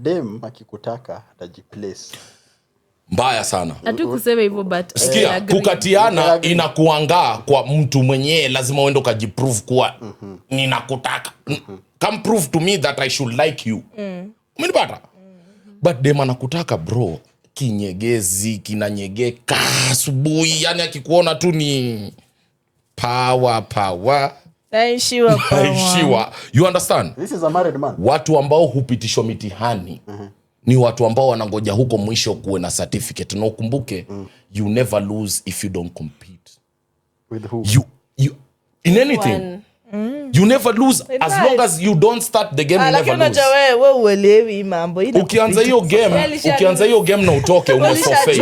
dem akikutaka atajiplace. Mbaya sana. Hatu kusema hivyo but sikia, kukatiana inakuangaa kwa mtu mwenyewe lazima uende ukajiprove kuwa ninakutaka. Come prove to me that I should like you. Umenipata? But dem anakutaka bro, kinyegezi, kinanyegeka asubuhi, yani akikuona tu ni power. Naishiwa. You understand? This is a married man. Watu ambao hupitishwa mitihani ni watu ambao wanangoja huko mwisho kuwe na certificate. Na ukumbuke, you never lose if you don't compete. With who? You in anything. You never lose as long as you don't start the game. You never lose. Wewe uelewi mambo ile. Ukianza hiyo game na utoke umeforfeit.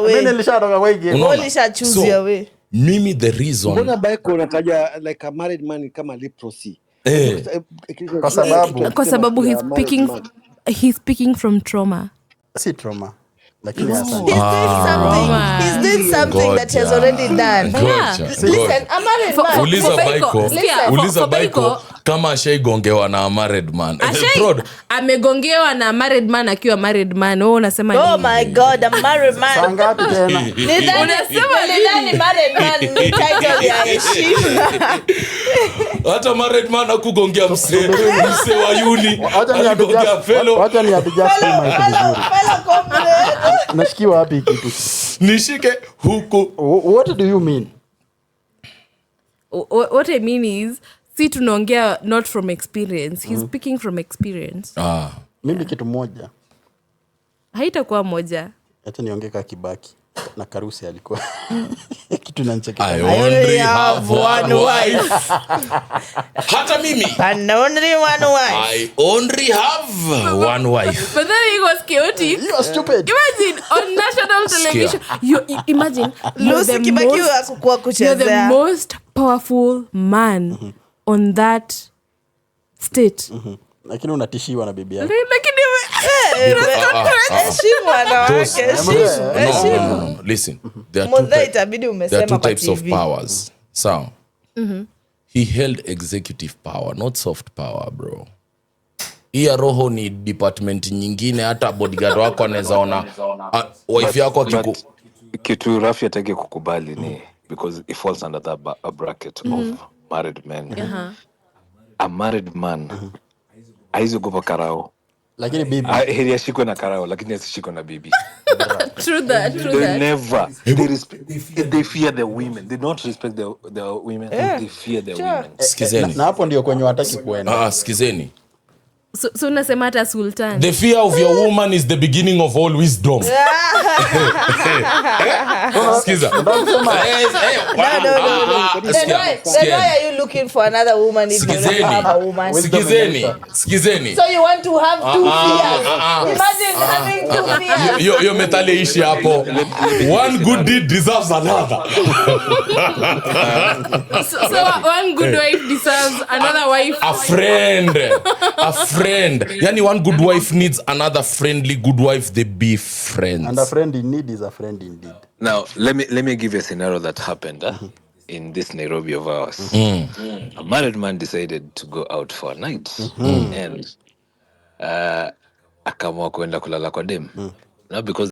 Mimi nilishatoka kwa game. Ulishachoose wewe. Mimi the reason. Mbona Baiko unataja like a married man kama leprosy? Kwa sababu he's speaking from trauma. Si trauma. Lakini he's doing something that he has already done. Listen, a married man. Uliza Baiko kama ashaigongewa na married man. Amegongewa na married man akiwa married man. Wewe unasema nini? Oh my god, a married man. Sangapi tena? Unasema ni married man ni title ya heshima. Hata married man akugongea mse wa yuni. Akugongea fellow. Wacha ni adjust my Nashikiwa wapi kitu? Nishike huko. What do you mean? What I mean is, si tunaongea not from experience. He's speaking from experience. Mimi kitu moja. Haitakuwa moja. Acha niongee ka Kibaki na Karusi alikuwa. Kitu nancheka. I only have one wife. Hata mimi. I only have one wife. But then it was chaotic. You are stupid. Imagine on national television. Imagine Lucy Kibaki akukua kuchezea. You're the most powerful man on that state. Lakini unatishiwa na bibi yako. No. Listen. There are two types of powers. So, he held executive power, not soft power, bro. Iya roho ni department nyingine, hata bodyguard wako anaweza ona wife yako kitu Rafi atake kukubali ni because it falls under that a bracket of married men. A married man aizo gopa karao. Lakini bibi heri ashikwe na karao lakini asishikwe na bibi. True that. They never they fear the women. They don't respect the women. They fear the women. Sikizeni. Na hapo ndio kwenye wataki kuenda. Sikizeni. So unasema hata sultan. The fear of your woman is the beginning of all wisdom. Skiza. No. Then why are you looking for another woman if you don't have a woman? Sikizeni. So you want to have two fears. Imagine having two fears. Yo metale ishi hapo. One good deed deserves another. So one good wife deserves another wife. A friend. Yani one good wife needs another friendly good wife. They be friends. And a friend in need is a friend indeed. Now, let me give you a scenario that happened in this Nairobi of ours. A married man decided to go out for a night and akaamua kwenda kulala kwa dem. Now because